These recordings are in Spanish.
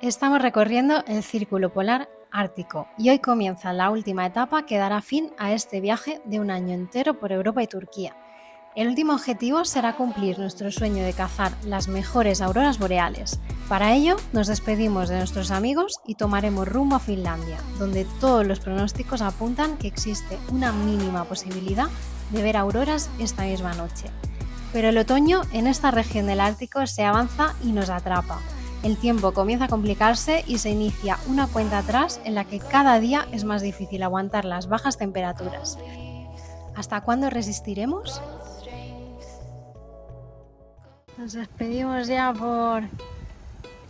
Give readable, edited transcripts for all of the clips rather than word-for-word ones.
Estamos recorriendo el Círculo Polar Ártico y hoy comienza la última etapa que dará fin a este viaje de un año entero por Europa y Turquía. El último objetivo será cumplir nuestro sueño de cazar las mejores auroras boreales. Para ello, nos despedimos de nuestros amigos y tomaremos rumbo a Finlandia, donde todos los pronósticos apuntan que existe una mínima posibilidad de ver auroras esta misma noche. Pero el otoño en esta región del Ártico se avanza y nos atrapa. El tiempo comienza a complicarse y se inicia una cuenta atrás en la que cada día es más difícil aguantar las bajas temperaturas. ¿Hasta cuándo resistiremos? Nos despedimos ya por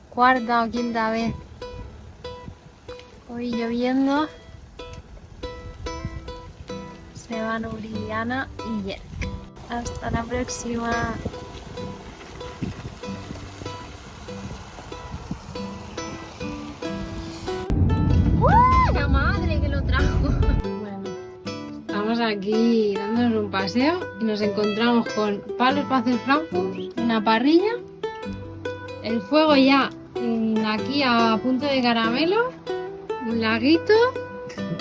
cuarta o quinta vez. Hoy lloviendo. Se van Uriana y Yerk. Hasta la próxima. ¡La madre que lo trajo! Bueno, estamos aquí dándonos un paseo y nos encontramos con palos para hacer frankfurt, una parrilla, el fuego ya aquí a punto de caramelo, un laguito.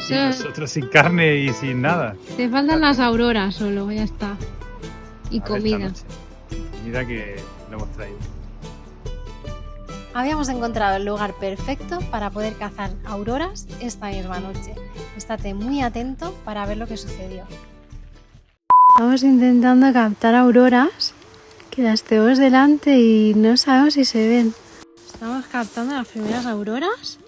Y nosotros sin carne y sin nada. Te faltan las auroras solo, ya está. Y comida. Comida que lo hemos traído. Habíamos encontrado el lugar perfecto para poder cazar auroras esta misma noche. Estate muy atento para ver lo que sucedió. Estamos intentando captar auroras, que las tenemos delante y no sabemos si se ven. Estamos captando las primeras auroras.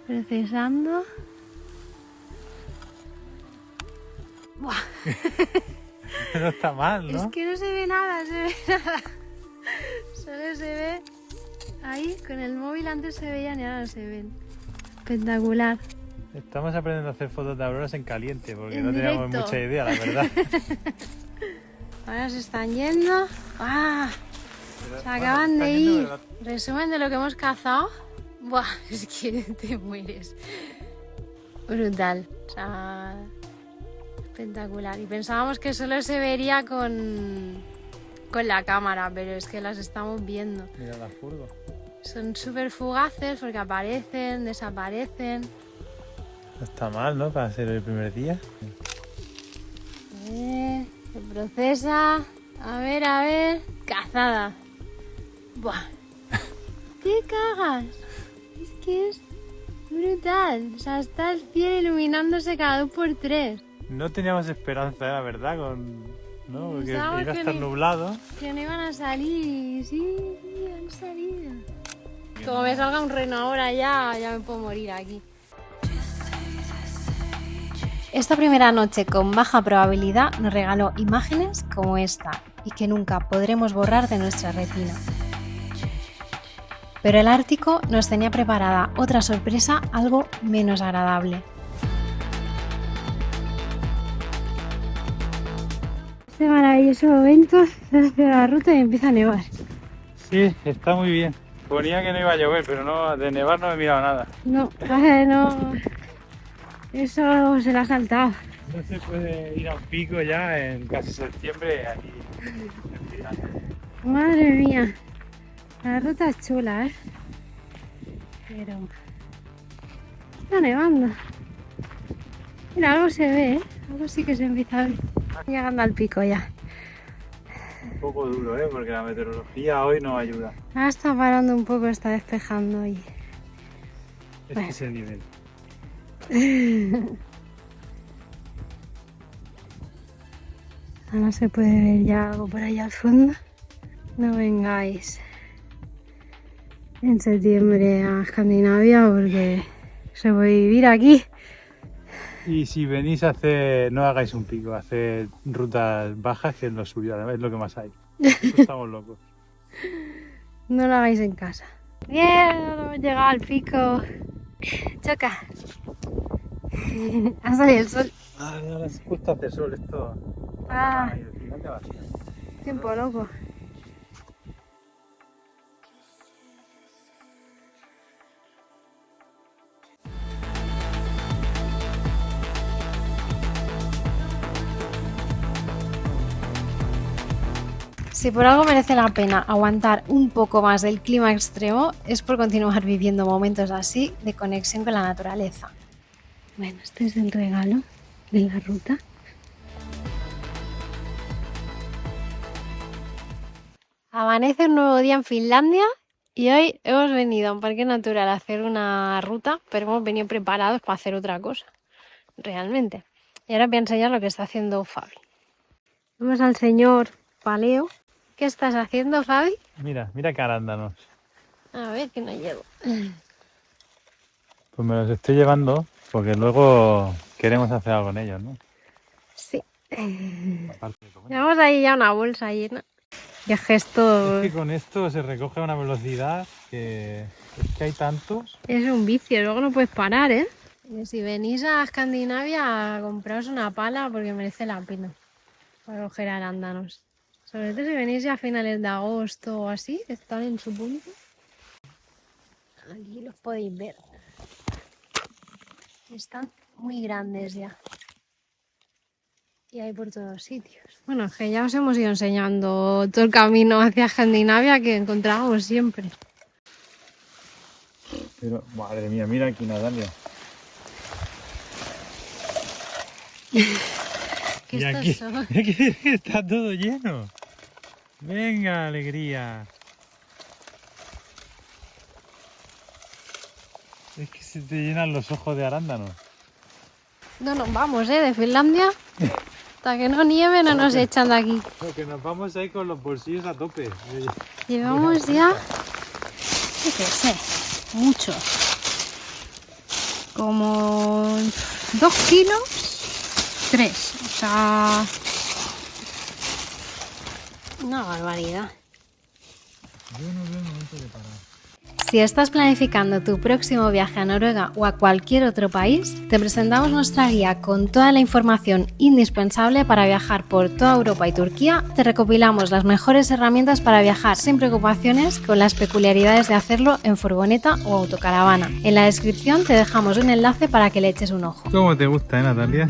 Procesando. ¡Buah! No está mal, ¿no? Es que no se ve nada, Solo se ve ahí, con el móvil antes se veían y ahora no se ven. Espectacular. Estamos aprendiendo a hacer fotos de auroras en caliente porque En no teníamos directo. mucha idea, la verdad. Ahora se están yendo. ¡Ah! Se acaban de ir. Resumen de lo que hemos cazado. Buah, es que te mueres. Brutal. O sea, espectacular. Y pensábamos que solo se vería con la cámara, pero es que las estamos viendo. Mira las furgos. Son súper fugaces porque aparecen, desaparecen. No está mal, ¿no? Para ser el primer día. Se procesa. A ver. Cazada. Buah. ¿Qué cagas? Es que es brutal. O sea, está el cielo iluminándose cada 2x3. No teníamos esperanza, la verdad, ¿no? Porque iba Pensábamos a estar nublado. Que no iban a salir y sí, han salido. Como me salga un reno ahora ya me puedo morir aquí. Esta primera noche con baja probabilidad nos regaló imágenes como esta y que nunca podremos borrar de nuestra retina. Pero el Ártico nos tenía preparada otra sorpresa algo menos agradable. Este maravilloso momento se hace la ruta y empieza a nevar. Sí, está muy bien. Ponía que no iba a llover, pero no, de nevar no he mirado nada. No. Eso se lo ha saltado. No se puede ir a un pico ya en casi septiembre aquí en Finlandia. Madre mía. La ruta es chula, Pero está nevando. Mira, algo se ve, Algo sí que se empieza a ver. Llegando al pico ya. Un poco duro, porque la meteorología hoy no ayuda. Ahora está parando un poco, está despejando y... Este es el nivel. Ahora se puede ver ya algo por allá al fondo. No vengáis en septiembre a Escandinavia porque se puede vivir aquí. Y si venís a no hagáis un pico, hacer rutas bajas, que es lo suyo, además es lo que más hay. Estamos locos. No lo hagáis en casa. Bien, hemos llegado al pico. Choca. Ha salido el sol. Ahora es justo hace sol esto. Ay, al final te va así. tiempo loco. Si por algo merece la pena aguantar un poco más del clima extremo, es por continuar viviendo momentos así de conexión con la naturaleza. Bueno, este es el regalo de la ruta. Amanece un nuevo día en Finlandia y hoy hemos venido a un parque natural a hacer una ruta, pero hemos venido preparados para hacer otra cosa, realmente. Y ahora voy a enseñar lo que está haciendo Fabi. Vamos al señor Paleo. ¿Qué estás haciendo, Fabi? Mira qué arándanos. A ver, que no llevo. Pues me los estoy llevando porque luego queremos hacer algo con ellos, ¿no? Sí. Aparte de comer. Llevamos ahí ya una bolsa llena. Qué gesto. Es que con esto se recoge a una velocidad que es que hay tantos. Es un vicio, luego no puedes parar, ¿eh? Y si venís a Escandinavia, compraos una pala porque merece la pena para coger arándanos. Sobre todo si venís ya a finales de agosto o así, que están en su punto. Aquí los podéis ver. Están muy grandes ya. Y hay por todos sitios. Bueno, es que ya os hemos ido enseñando todo el camino hacia Escandinavia que encontrábamos siempre. Pero, madre mía, mira aquí, Natalia. ¿Qué Y aquí está todo lleno. Venga, alegría. Es que se te llenan los ojos de arándanos. No nos vamos, de Finlandia. Hasta que no nieve no nos echan de aquí. No, que nos vamos ahí con los bolsillos a tope. Llevamos ya, yo qué sé, mucho. Como 2 kilos, 3. O sea, una barbaridad. Yo no veo el momento de parar. Si estás planificando tu próximo viaje a Noruega o a cualquier otro país, te presentamos nuestra guía con toda la información indispensable para viajar por toda Europa y Turquía. Te recopilamos las mejores herramientas para viajar sin preocupaciones, con las peculiaridades de hacerlo en furgoneta o autocaravana. En la descripción te dejamos un enlace para que le eches un ojo. ¿Cómo te gusta, Natalia?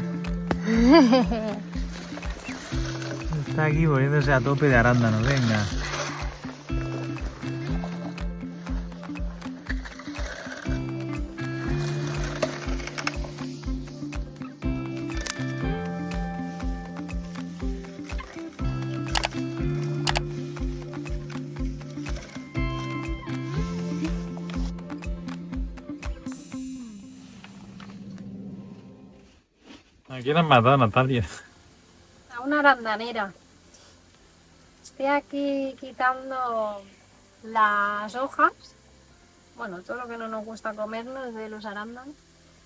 Está aquí poniéndose a tope de arándanos, venga. ¿A quién has matado, Natalia? A una arandanera. Estoy aquí quitando las hojas, bueno, todo lo que no nos gusta comernos de los arándanos,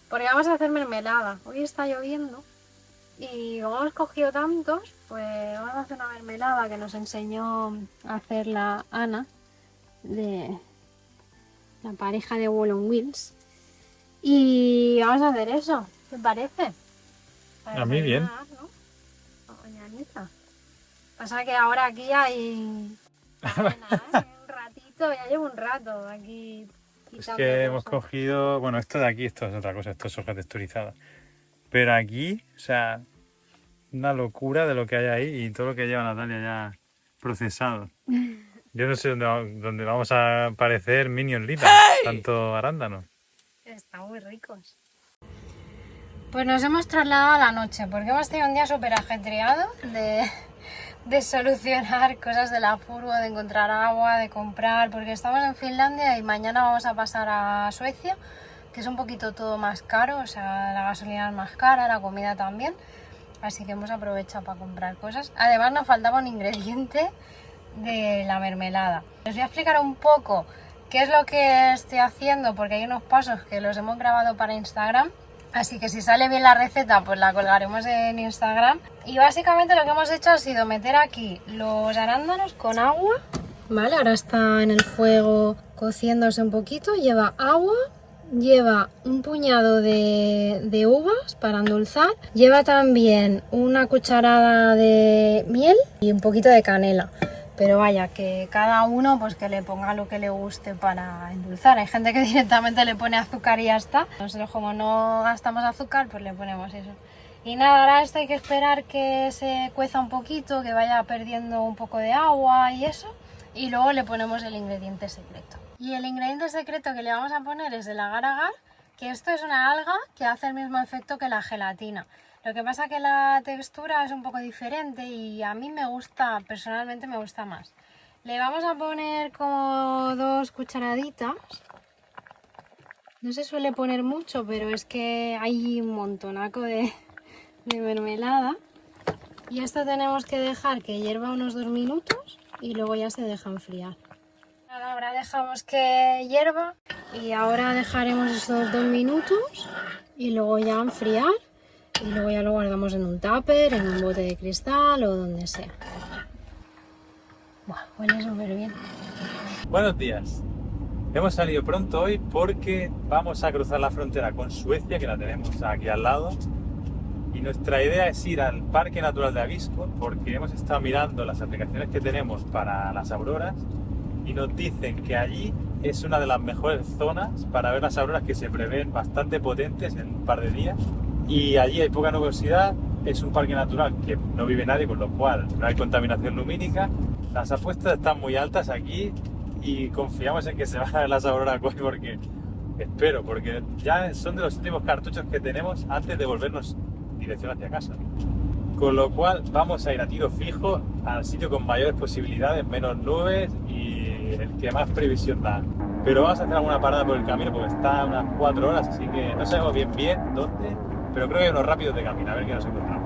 porque vamos a hacer mermelada. Hoy está lloviendo y como hemos cogido tantos, pues vamos a hacer una mermelada que nos enseñó a hacer la Ana, de la pareja de Wall on Wheels. Y vamos a hacer eso, ¿te parece? Para A mí bien. desayunar, ¿no? Mañanita. Pasa que ahora aquí hay faena, un ratito, ya llevo un rato aquí Es quitando que hemos cosas. cogido, bueno, esto de aquí, esto es otra cosa, esto es hoja texturizada. Pero aquí, o sea, una locura de lo que hay ahí y todo lo que lleva Natalia ya procesado. Yo no sé dónde vamos a parecer Minion Lita, tanto arándano. Están muy ricos. Pues nos hemos trasladado a la noche porque hemos tenido un día súper ajetreado de solucionar cosas de la furgo, de encontrar agua, de comprar, porque estamos en Finlandia y mañana vamos a pasar a Suecia, que es un poquito todo más caro, o sea, la gasolina es más cara, la comida también, así que hemos aprovechado para comprar cosas. Además nos faltaba un ingrediente de la mermelada. Les voy a explicar un poco qué es lo que estoy haciendo, porque hay unos pasos que los hemos grabado para Instagram. Así que si sale bien la receta, pues la colgaremos en Instagram. Y básicamente lo que hemos hecho ha sido meter aquí los arándanos con agua. Vale, ahora está en el fuego cociéndose un poquito. Lleva agua, lleva un puñado de uvas para endulzar. Lleva también una cucharada de miel y un poquito de canela. Pero vaya, que cada uno pues que le ponga lo que le guste para endulzar. Hay gente que directamente le pone azúcar y ya está. Nosotros como no gastamos azúcar, pues le ponemos eso. Y nada, ahora esto hay que esperar que se cueza un poquito, que vaya perdiendo un poco de agua y eso. Y luego le ponemos el ingrediente secreto. Y el ingrediente secreto que le vamos a poner es el agar-agar, que esto es una alga que hace el mismo efecto que la gelatina. Lo que pasa que la textura es un poco diferente y a mí me gusta, personalmente me gusta más. Le vamos a poner como 2 cucharaditas. No se suele poner mucho, pero es que hay un montonaco de mermelada. Y esto tenemos que dejar que hierva unos 2 minutos y luego ya se deja enfriar. Ahora dejamos que hierva y ahora dejaremos estos 2 minutos y luego ya enfriar. Y luego ya lo guardamos en un tupper, en un bote de cristal o donde sea. Buah, huele súper bien. Buenos días. Hemos salido pronto hoy porque vamos a cruzar la frontera con Suecia, que la tenemos aquí al lado. Y nuestra idea es ir al Parque Natural de Abisko porque hemos estado mirando las aplicaciones que tenemos para las auroras y nos dicen que allí es una de las mejores zonas para ver las auroras, que se prevén bastante potentes en un par de días. Y allí hay poca nubosidad, es un parque natural que no vive nadie, con lo cual no hay contaminación lumínica. Las apuestas están muy altas aquí y confiamos en que se van a ver las auroras hoy, porque espero, porque ya son de los últimos cartuchos que tenemos antes de volvernos dirección hacia casa. Con lo cual vamos a ir a tiro fijo al sitio con mayores posibilidades, menos nubes y el que más previsión da. Pero vamos a hacer alguna parada por el camino porque está a unas 4 horas, así que no sabemos bien dónde, pero creo que hay unos rápidos de camino, a ver qué nos encontramos.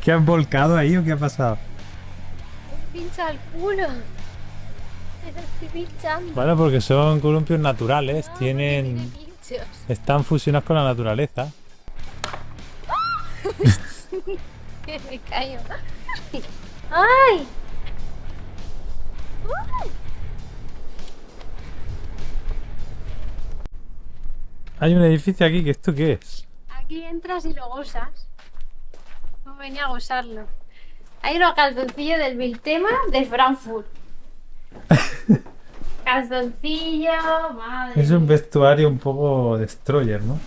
¿Qué has volcado ahí o qué ha pasado? Pincha el culo. Me estoy pinchando. Bueno, porque son columpios naturales, tienen... están fusionados con la naturaleza. Me caigo. ¡Ay! Hay un edificio aquí, que ¿esto qué es? Aquí entras y lo gozas. No venía a gozarlo. Hay unos calzoncillos del Biltema de Frankfurt. Calzoncillo, madre. Es un vestuario un poco destroyer, ¿no?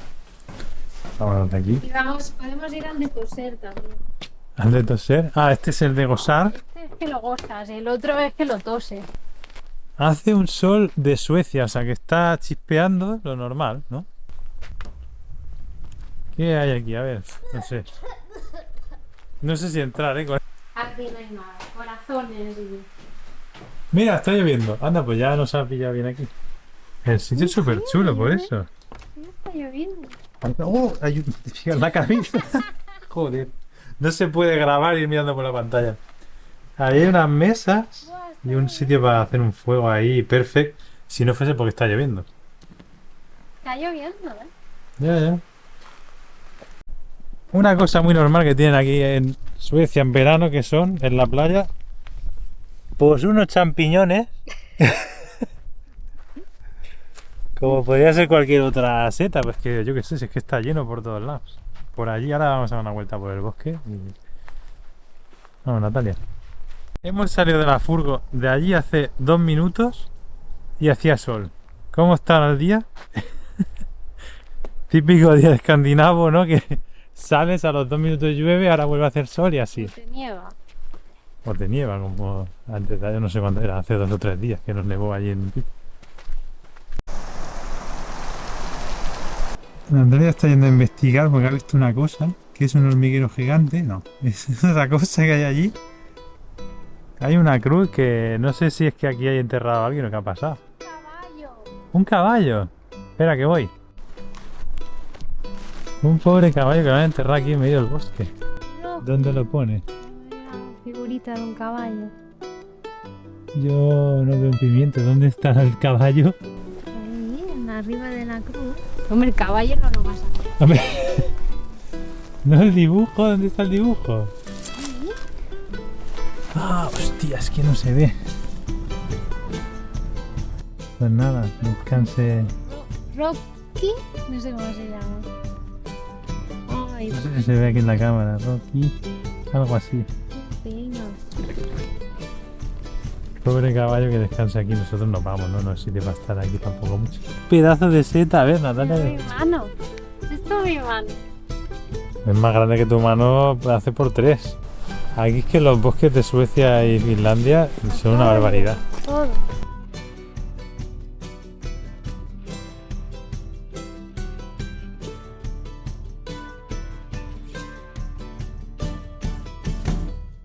Vamos de aquí. Y vamos, podemos ir al de coser también. ¿Al de toser? Ah, este es el de gozar. Este es que lo gozas, el otro es que lo toses. Hace un sol de Suecia, o sea que está chispeando, lo normal, ¿no? ¿Qué hay aquí? A ver, no sé. No sé si entrar, ¿eh? Aquí no hay nada, corazones y... Mira, está lloviendo. Anda, pues ya nos ha pillado bien aquí. El sitio es súper chulo, por eso. Sí, está lloviendo. ¡Oh! Hay un... la cabeza. Joder. No se puede grabar ir mirando por la pantalla. Ahí hay unas mesas y un sitio para hacer un fuego ahí perfecto. Si no fuese porque está lloviendo. Está lloviendo, ¿eh? Ya. Una cosa muy normal que tienen aquí en Suecia en verano, que son en la playa, pues unos champiñones. Como podría ser cualquier otra seta, pues que yo qué sé, si es que está lleno por todos lados. Por allí ahora vamos a dar una vuelta por el bosque y... Vamos, Natalia. Hemos salido de la furgo de allí hace 2 minutos y hacía sol. ¿Cómo está el día? Típico día escandinavo, ¿no? Que sales, a los 2 minutos llueve, ahora vuelve a hacer sol y así. O te nieva. O te nieva, como antes, yo no sé cuándo era, hace 2 o 3 días que nos nevó allí en Pipo. Andrea está yendo a investigar porque ha visto una cosa, que es un hormiguero gigante. No, es otra cosa que hay allí. Hay una cruz que no sé si es que aquí hay enterrado a alguien o qué ha pasado. ¡Caballo! ¡Un caballo! Espera que voy. Un pobre caballo que lo han enterrado aquí en medio del bosque. No. ¿Dónde lo pone? Una figurita de un caballo. Yo no veo un pimiento. ¿Dónde está el caballo? Ahí, arriba de la cruz. Hombre, el caballo no lo vas a ver. A ver. No, el dibujo. ¿Dónde está el dibujo? Ahí. Ah, hostia, es que no se ve. Pues nada, descanse. Rocky, no sé cómo se llama. Ay, No sé si se ve aquí en la cámara, Rocky. Algo así. vecinos. Pobre caballo que descansa aquí, nosotros nos vamos, no nos sirve para estar aquí tampoco mucho. Pedazo de seta, a ver, Natalia. Es mi mano. Esto es mi mano. Es más grande que tu mano, hace por 3. Aquí es que los bosques de Suecia y Finlandia son una barbaridad. Todo.